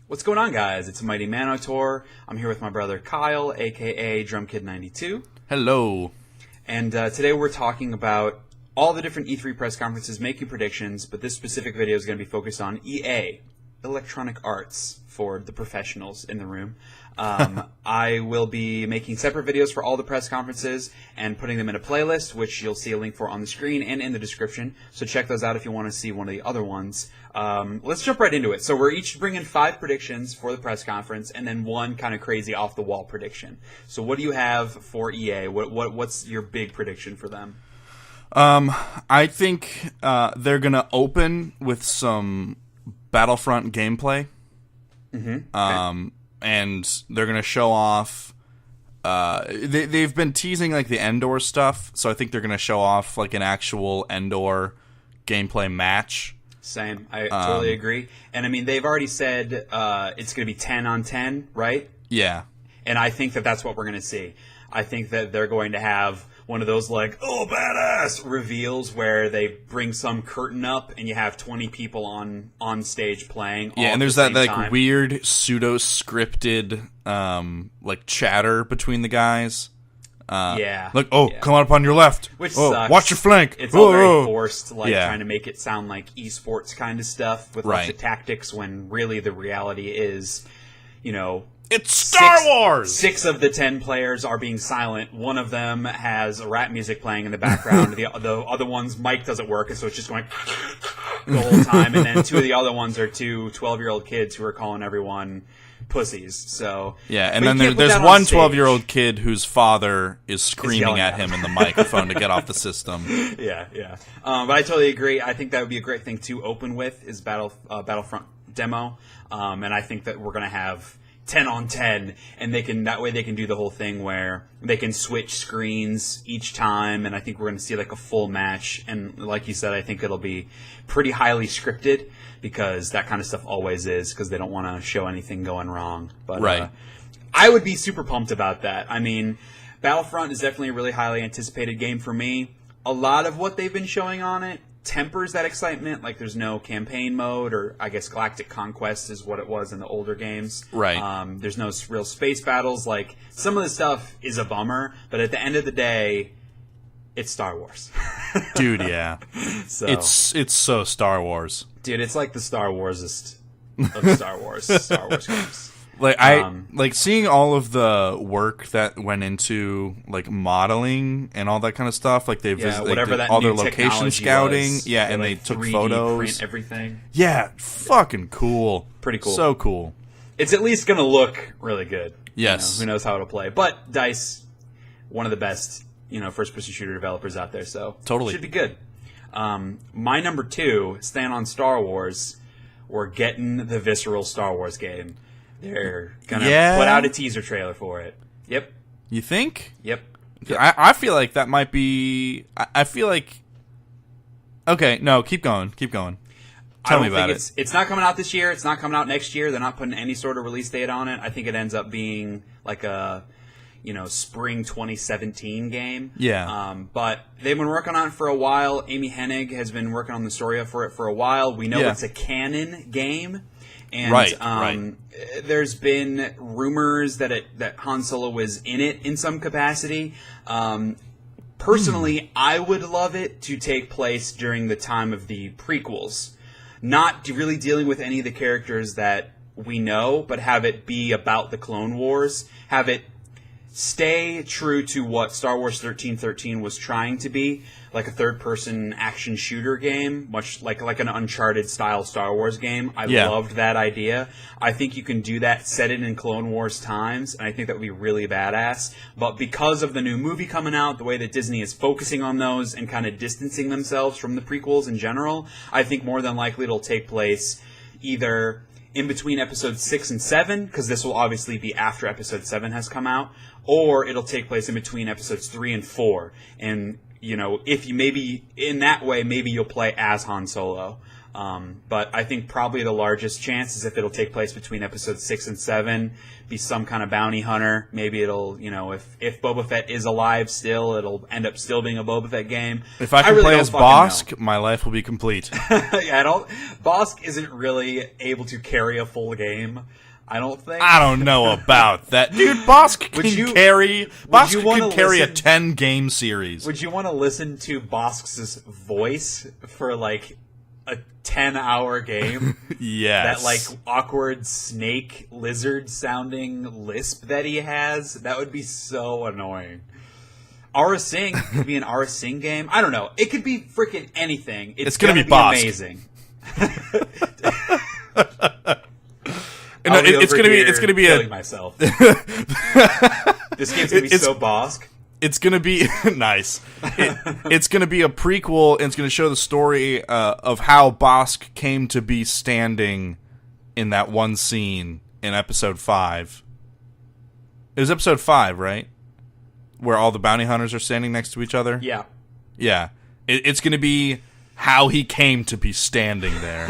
What's going on, guys? It's Mighty Manotaur. I'm here with my brother Kyle, aka DrumKid92. Hello. And today we're talking about all the different E3 press conferences, making predictions, but this specific video is going to be focused on EA, Electronic Arts, for the professionals in the room. I will be making separate videos for all the press conferences and putting them in a playlist, which you'll see a link for on the screen and in the description. So check those out if you want to see one of the other ones. Let's jump right into it. So we're each bringing 5 predictions for the press conference and then one kind of crazy off-the-wall prediction. So what do you have for EA? What's your big prediction for them? I think they're going to open with some Battlefront gameplay. Mm-hmm. Okay. And they're going to show off... they've been teasing like the Endor stuff, so I think they're going to show off like an actual Endor gameplay match. Same. I totally agree. And I mean, they've already said it's going to be 10 on 10, right? Yeah. And I think that that's what we're going to see. I think that they're going to have one of those, like, oh, badass reveals where they bring some curtain up and you have 20 people on stage playing. Yeah, and there's that like weird pseudo-scripted like chatter between the guys. Yeah. Like, come on up on your left. Which sucks. Watch your flank. It's all very forced, like trying to make it sound like esports kind of stuff with lots of tactics when really the reality is, you know... It's Star Wars! 6 of the 10 players are being silent. One of them has rap music playing in the background. the other one's mic doesn't work, and so it's just going the whole time. And then 2 of the other ones are 2 12-year-old kids who are calling everyone pussies. So yeah, and then there's one 12-year-old kid whose father is screaming at him in the microphone to get off the system. Yeah. But I totally agree. I think that would be a great thing to open with is Battlefront demo. And I think that we're going to have 10 on 10, and that way they can do the whole thing where they can switch screens each time, and I think we're going to see like a full match. And like you said, I think it'll be pretty highly scripted because that kind of stuff always is because they don't want to show anything going wrong. But I would be super pumped about that. I mean, Battlefront is definitely a really highly anticipated game for me. A lot of what they've been showing on it tempers that excitement. Like, there's no campaign mode, or I guess Galactic Conquest is what it was in the older games. Right. There's no real space battles. Like, some of the stuff is a bummer, but at the end of the day, it's Star Wars. Dude, yeah. So, it's so Star Wars. Dude, it's like the Star Warsest of Star Wars games. Like like seeing all of the work that went into like modeling and all that kind of stuff. Like they've whatever that all new their location scouting. Was, and they took 3D photos. Print everything. Yeah, fucking cool. Pretty cool. So cool. It's at least gonna look really good. Yes. Who knows how it'll play? But DICE, one of the best, first-person shooter developers out there. So totally should be good. My number 2, staying on Star Wars, we're getting the Visceral Star Wars game. They're gonna put out a teaser trailer for it. Yep. You think? Yep. I feel like that might be... I feel like... Okay, no, keep going. Tell me about it. It's not coming out this year. It's not coming out next year. They're not putting any sort of release date on it. I think it ends up being like a... spring 2017 game. Yeah. But they've been working on it for a while. Amy Hennig has been working on the story for it for a while. We know it's a canon game. And there's been rumors that Han Solo was in it in some capacity. Personally, I would love it to take place during the time of the prequels. Not really dealing with any of the characters that we know, but have it be about the Clone Wars. Have it stay true to what Star Wars 1313 was trying to be, like a third-person action shooter game, much like an Uncharted-style Star Wars game. I loved that idea. I think you can do that, set it in Clone Wars times, and I think that would be really badass. But because of the new movie coming out, the way that Disney is focusing on those and kind of distancing themselves from the prequels in general, I think more than likely it'll take place either in between episodes 6 and 7, because this will obviously be after episode 7 has come out, or it'll take place in between episodes 3 and 4. And, if you maybe, in that way, maybe you'll play as Han Solo. But I think probably the largest chance is if it'll take place between episodes 6 and 7, be some kind of bounty hunter. Maybe it'll, if Boba Fett is alive still, it'll end up still being a Boba Fett game. If I can really play don't as fucking Bosk, my life will be complete. know. Bosk isn't really able to carry a full game, I don't think. I don't know about that. Dude, Bosk can carry a 10-game series. Would you want to listen to Bosk's voice for, like, a 10-hour game? Yes. That, awkward snake lizard sounding lisp that he has? That would be so annoying. Aura Singh could be an Aura Singh game. I don't know. It could be freaking anything. It's gonna be Bosk. Amazing. No, it's gonna be killing myself. This game's gonna be so Bosk. It's gonna be nice. It's gonna be a prequel, and it's gonna show the story of how Bosk came to be standing in that one scene in episode 5. It was episode 5, right? Where all the bounty hunters are standing next to each other. Yeah. Yeah. It's gonna be how he came to be standing there.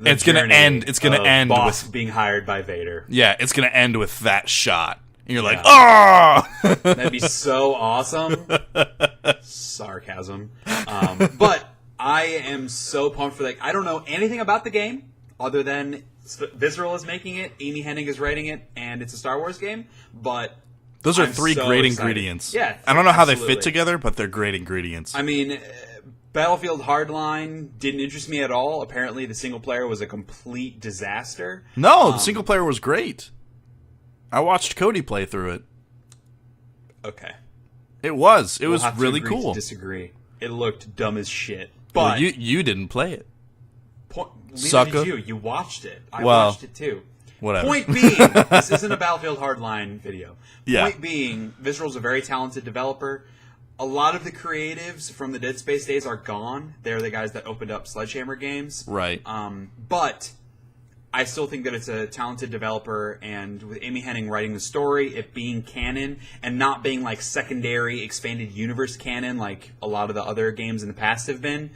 It's gonna end Bosk with being hired by Vader. Yeah, it's gonna end with that shot. And you're like, oh! That'd be so awesome. Sarcasm. But I am so pumped for that. I don't know anything about the game other than Visceral is making it, Amy Hennig is writing it, and it's a Star Wars game. But those are I'm three so great excited. ingredients. Yeah, I don't know how they absolutely. fit together, but they're great ingredients. I mean, Battlefield Hardline didn't interest me at all. Apparently, the single player was a complete disaster. No, the single player was great. I watched Cody play through it. Okay. It was. It We'll was have to really agree to cool. disagree. It looked dumb as shit. But Well, you didn't play it. neither Sucker. did you. You watched it. I Well, watched it too. whatever. Point being, this isn't a Battlefield Hardline video. Yeah. Point being, Visceral's a very talented developer. A lot of the creatives from the Dead Space days are gone. They're the guys that opened up Sledgehammer Games. Right. But I still think that it's a talented developer, and with Amy Hennig writing the story, it being canon, and not being like secondary expanded universe canon like a lot of the other games in the past have been,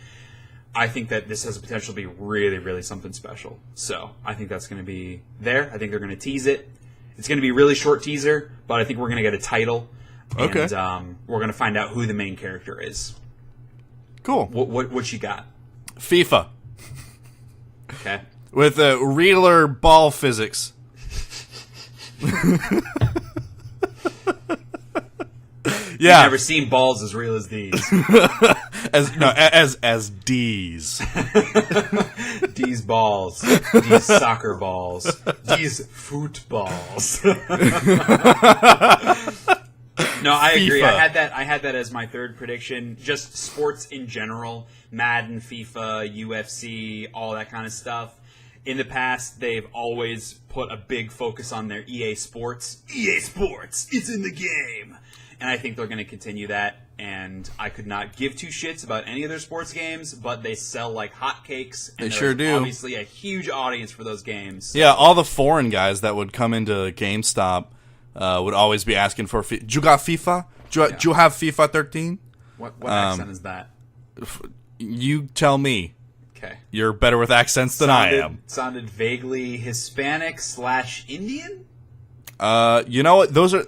I think that this has the potential to be really, really something special. So I think that's going to be there. I think they're going to tease it. It's going to be a really short teaser, but I think we're going to get a title. Okay. And we're going to find out who the main character is. Cool. What you got? FIFA. Okay. With realer ball physics. Yeah. I've never seen balls as real as these. as D's. These balls. These soccer balls. These footballs. No, I agree. FIFA. I had that as my third prediction. Just sports in general. Madden, FIFA, UFC, all that kind of stuff. In the past, they've always put a big focus on their EA Sports. EA Sports! It's in the game! And I think they're going to continue that. And I could not give two shits about any of their sports games, but they sell like hotcakes. And They sure do. Obviously, a huge audience for those games. Yeah, all the foreign guys that would come into GameStop would always be asking for do you got FIFA? Do you have FIFA 13? What accent is that? You tell me. Okay. You're better with accents than I am. Sounded vaguely Hispanic/Indian? You know what? Those two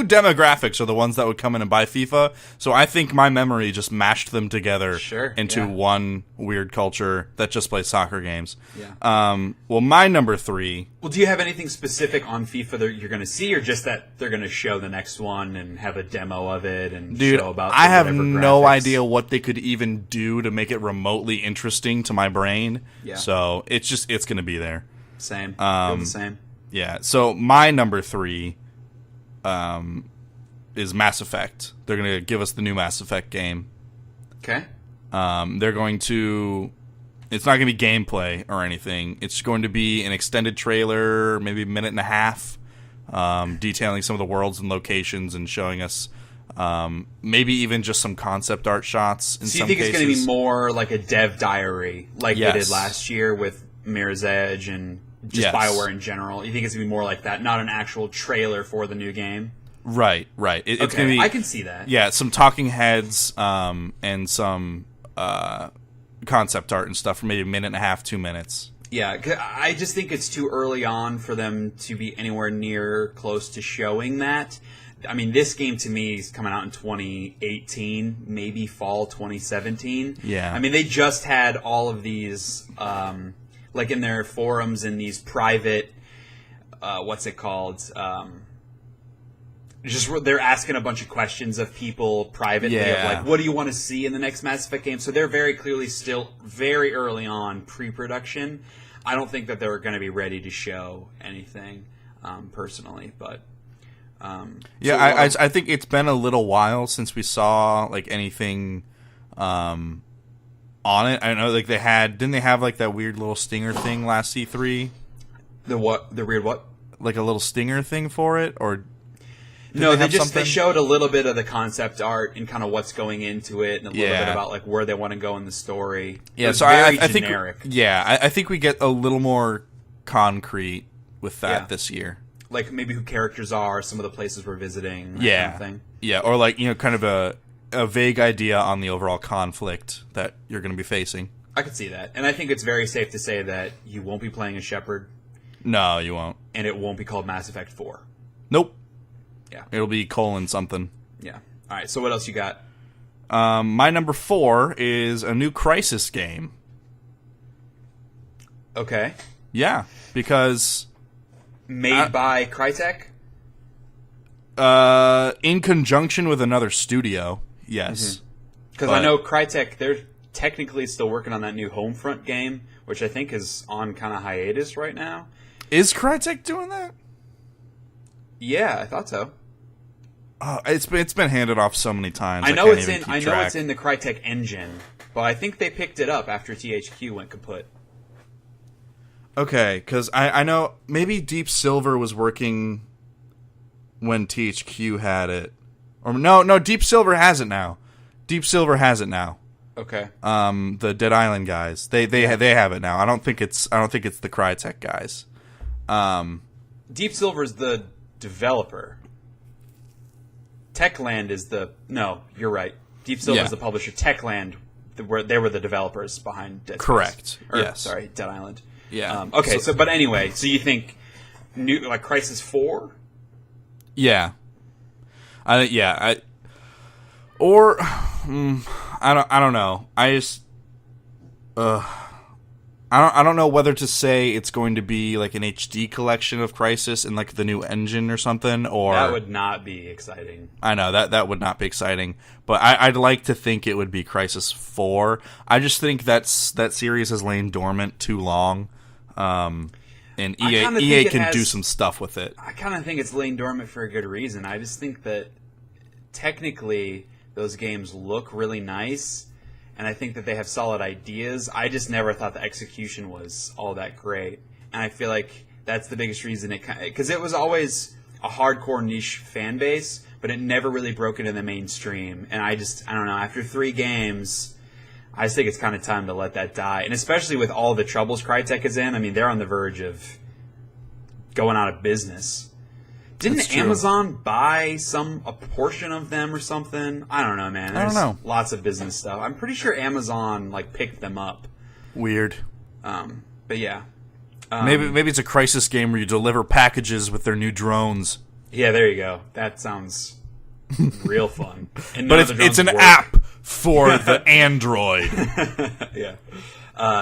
demographics are the ones that would come in and buy FIFA. So I think my memory just mashed them together into one weird culture that just plays soccer games. Yeah. Well, my number 3. Well, do you have anything specific on FIFA that you're going to see, or just that they're going to show the next one and have a demo of it and show about? I have whatever no graphics? idea what they could even do to make it remotely interesting to my brain. Yeah. So it's going to be there. Same. Feel the same. Yeah, so my number 3 is Mass Effect. They're going to give us the new Mass Effect game. Okay. They're going to... It's not going to be gameplay or anything. It's going to be an extended trailer, maybe a minute and a half, detailing some of the worlds and locations and showing us maybe even just some concept art shots in some cases. So you think it's going to be more like a dev diary, like Yes. we did last year with Mirror's Edge and just Yes. BioWare in general? You think it's going to be more like that, not an actual trailer for the new game? Right. It's going to be... I can see that. Yeah, some talking heads and some concept art and stuff for maybe a minute and a half, 2 minutes. Yeah, 'cause I just think it's too early on for them to be anywhere near close to showing that. I mean, this game to me is coming out in 2018, maybe fall 2017. Yeah. I mean, they just had all of these, like in their forums and these private, what's it called? They're asking a bunch of questions of people privately of like, what do you want to see in the next Mass Effect game? So they're very clearly still very early on pre-production. I don't think that they're going to be ready to show anything, personally, but I think it's been a little while since we saw like anything on it. I know like didn't they have like that weird little stinger thing last E3? the weird what? Like a little stinger thing for it, or No, they something? showed a little bit of the concept art and kind of what's going into it, and a little bit about like where they want to go in the story. Yeah, so very I think generic. I think we get a little more concrete with that this year. Like maybe who characters are, some of the places we're visiting, that Yeah, kind of thing. Yeah, or like kind of a vague idea on the overall conflict that you're going to be facing. I could see that, and I think it's very safe to say that you won't be playing as Shepard. No, you won't. And it won't be called Mass Effect 4. Nope. Yeah. It'll be colon something. Yeah. All right, so what else you got? My number 4 is a new Crysis game. Okay. Yeah, because Made by Crytek? in conjunction with another studio, yes. Because I know Crytek, they're technically still working on that new Homefront game, which I think is on kind of hiatus right now. Is Crytek doing that? Yeah, I thought so. It's been handed off so many times. I know can't it's even in. keep I know track. it's in the Crytek engine, but I think they picked it up after THQ went kaput. Okay, because I know maybe Deep Silver was working when THQ had it, or no, Deep Silver has it now. Deep Silver has it now. Okay. The Dead Island guys, they have it now. I don't think it's the Crytek guys. Deep Silver's the developer. Techland is the... No, you're right. Deep Silver's the publisher. Techland, they were the developers behind Dead Space. Correct. Yes. Sorry, Dead Island. Yeah. Okay, but anyway, so you think like Crysis 4? Yeah. I don't know. I don't know whether to say it's going to be like an HD collection of Crysis and like the new engine or something, or That would not be exciting. I know that would not be exciting, but I'd like to think it would be Crysis 4. I just think that series has lain dormant too long, and EA can do some stuff with it. I kind of think it's laying dormant for a good reason. I just think that technically those games look really nice, and I think that they have solid ideas. I just never thought the execution was all that great, and I feel like that's the biggest reason because it was always a hardcore niche fan base, but it never really broke into the mainstream. And I don't know. After 3 games, I just think it's kind of time to let that die. And especially with all the troubles Crytek is in, I mean, they're on the verge of going out of business. Didn't Amazon buy a portion of them or something? I don't know, man. I don't know. Lots of business stuff. I'm pretty sure Amazon picked them up. Weird. But yeah. Maybe it's a Crysis game where you deliver packages with their new drones. Yeah, there you go. That sounds real fun. And But it's an app for the Android. Yeah.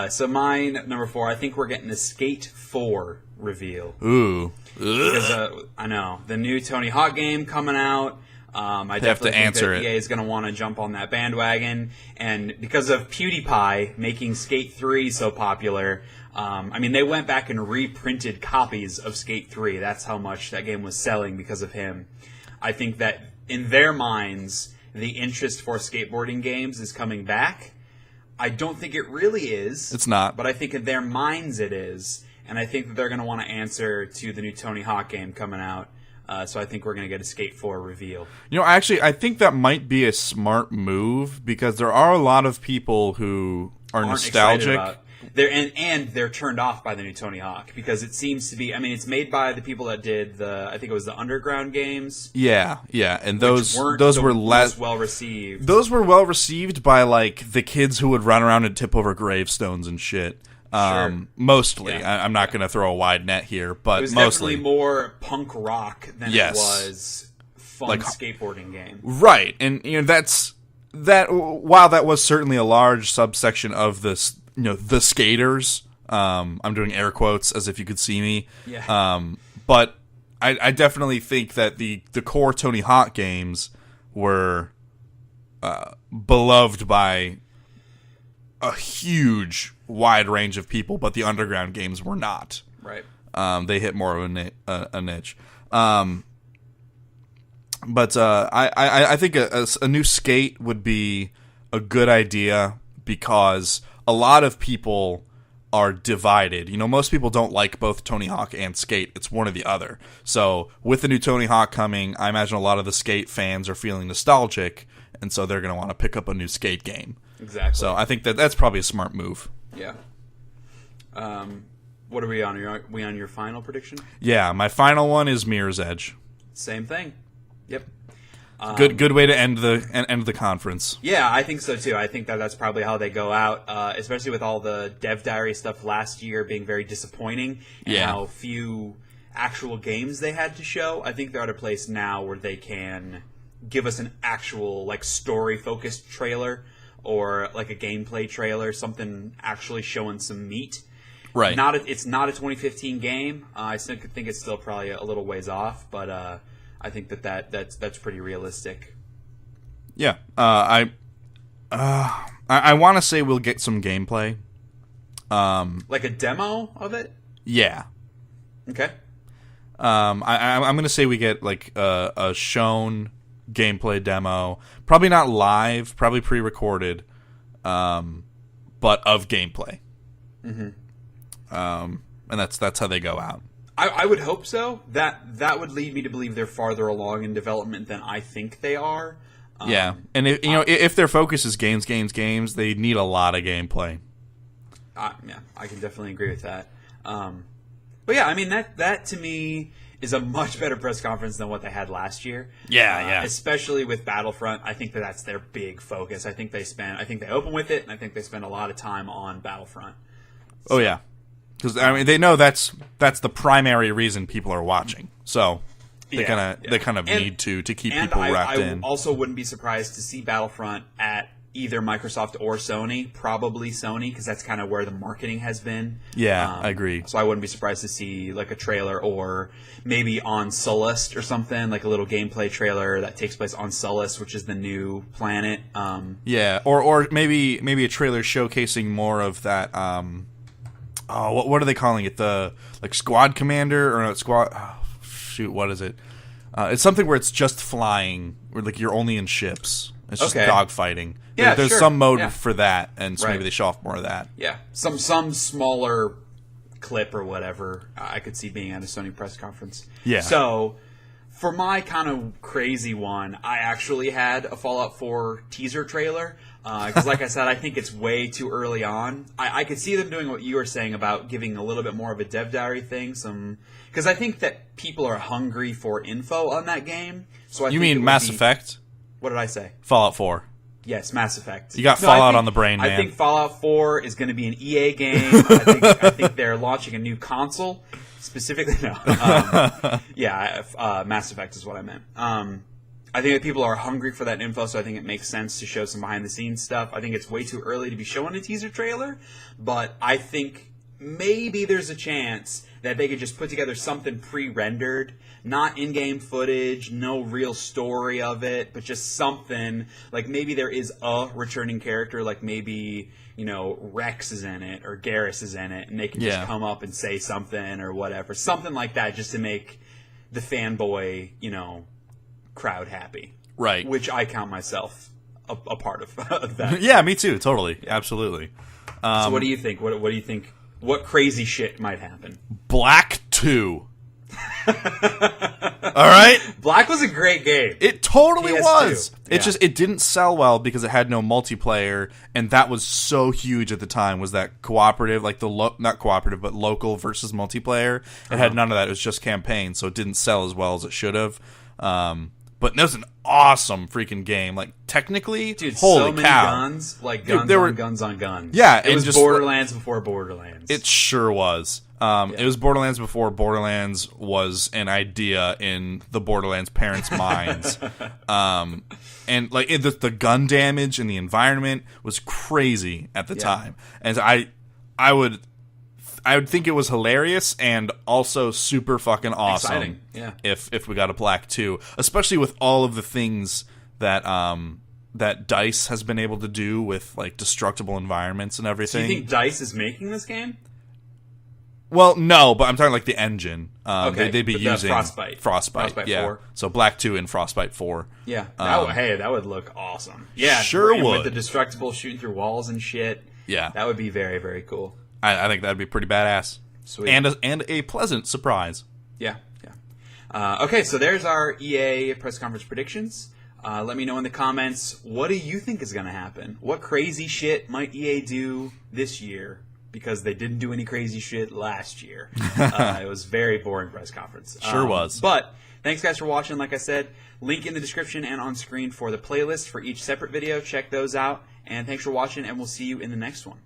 So mine, number 4, I think we're getting a Skate 4 reveal. Ooh. Because, I know. The new Tony Hawk game coming out. I definitely think that EA is going to want to jump on that bandwagon. And because of PewDiePie making Skate 3 so popular, I mean, they went back and reprinted copies of Skate 3. That's how much that game was selling because of him. I think that in their minds, the interest for skateboarding games is coming back. I don't think it really is. It's not. But I think in their minds it is. And I think that they're going to want to answer to the new Tony Hawk game coming out. So I think we're going to get a Skate 4 reveal. Actually, I think that might be a smart move because there are a lot of people who are nostalgic they're turned off by the new Tony Hawk because it seems to be. I mean, it's made by the people that did I think it was the Underground games. Yeah, and those were less well received. Those were well received by like the kids who would run around and tip over gravestones and shit. Sure. Mostly, Yeah. I'm not going to throw a wide net here, but it was mostly definitely more punk rock than Yes. it was fun Like- skateboarding game. right. And that. While that was certainly a large subsection of this, the skaters. I'm doing air quotes as if you could see me. Yeah. But I definitely think that the core Tony Hawk games were beloved by a huge, wide range of people, but the Underground games were not. Right. They hit more of a niche. But I think a new Skate would be a good idea because a lot of people are divided. Most people don't like both Tony Hawk and Skate. It's one or the other. So with the new Tony Hawk coming, I imagine a lot of the Skate fans are feeling nostalgic, and so they're going to want to pick up a new Skate game. Exactly. So I think that's probably a smart move. Yeah. What are we on? Are we on your final prediction? Yeah, my final one is Mirror's Edge. Same thing. Yep. Good way to end the conference. Yeah, I think so too. I think that's probably how they go out, especially with all the Dev Diary stuff last year being very disappointing and how few actual games they had to show. I think they're at a place now where they can give us an actual like story-focused trailer or like a gameplay trailer, something actually showing some meat. Right. It's not a 2015 game. I think it's still probably a little ways off, but I think that's pretty realistic. Yeah. I want to say we'll get some gameplay. Like a demo of it? Yeah. Okay. I'm going to say we get like a shown gameplay demo. Probably not live, probably pre-recorded, but of gameplay. Mm-hmm. And that's how they go out. I would hope so. That would lead me to believe they're farther along in development than I think they are. Yeah, and if their focus is games, they need a lot of gameplay. Yeah, I can definitely agree with that. But yeah, I mean that to me is a much better press conference than what they had last year. Yeah. Especially with Battlefront, I think that's their big focus. I think they open with it, and I think they spend a lot of time on Battlefront. Oh yeah. Because they know that's the primary reason people are watching, so they kind of need to keep people wrapped in. I also wouldn't be surprised to see Battlefront at either Microsoft or Sony, probably Sony, because that's kind of where the marketing has been. Yeah, I agree. So I wouldn't be surprised to see like a trailer or maybe on Sullust or something, like a little gameplay trailer that takes place on Sullust, which is the new planet. Yeah, or maybe a trailer showcasing more of that. What are they calling it? The like Squad Commander or not Squad? Oh, shoot, what is it? It's something where it's just flying, where like you're only in ships. It's just dogfighting. Yeah, there's sure. some mode Yeah. for that, and so Right. maybe they show off more of that. Yeah, some smaller clip or whatever I could see being at a Sony press conference. Yeah. So for my kind of crazy one, I actually had a Fallout 4 teaser trailer. Because like I said, I think it's way too early on. I could see them doing what you were saying about giving a little bit more of a Dev Diary thing. Because I think that people are hungry for info on that game. So You mean Mass Effect? What did I say? Fallout 4. Yes, Mass Effect. You got Fallout on the brain, I man. think Fallout 4 is going to be an EA game. I think they're launching a new console. Specifically, no. Mass Effect is what I meant. I think that people are hungry for that info, so I think it makes sense to show some behind-the-scenes stuff. I think it's way too early to be showing a teaser trailer, but I think maybe there's a chance that they could just put together something pre-rendered, not in-game footage, no real story of it, but just something, like maybe there is a returning character, like maybe, Rex is in it, or Garrus is in it, and they can just come up and say something or whatever. Something like that, just to make the fanboy, crowd happy. Right. Which I count myself a part of that. Yeah, me too. Totally. Absolutely. So what do you think? What do you think? What crazy shit might happen? Black 2. All right? Black was a great game. It totally PS2. was. Yeah. It didn't sell well because it had no multiplayer, and that was so huge at the time. Was that cooperative, like not cooperative, but local versus multiplayer? It had none of that. It was just campaign, so it didn't sell as well as it should have. But it was an awesome freaking game. Like technically, Dude, holy so many cow. guns, like guns there on were- guns on guns. Yeah, it and was just- Borderlands before Borderlands. It sure was. It was Borderlands before Borderlands was an idea in the Borderlands parents' minds. And like the gun damage and the environment was crazy at the time. And I would think it was hilarious and also super fucking awesome. Exciting, yeah. If we got a Black 2, especially with all of the things that that DICE has been able to do with like destructible environments and Do everything. you think DICE is making this game? Well, no, but I'm talking like the engine. Okay, They'd be but the using Frostbite. Frostbite yeah. 4. So Black 2 and Frostbite 4. Yeah. That would look awesome. Yeah, Sure and would. with the destructible shooting through walls and shit. Yeah. That would be very, very cool. I think that'd be pretty badass. Sweet. And a pleasant surprise. Yeah. Okay, so there's our EA press conference predictions. Let me know in the comments, what do you think is going to happen? What crazy shit might EA do this year? Because they didn't do any crazy shit last year. It was very boring press conference. Sure was. But thanks, guys, for watching. Like I said, link in the description and on screen for the playlist for each separate video. Check those out. And thanks for watching, and we'll see you in the next one.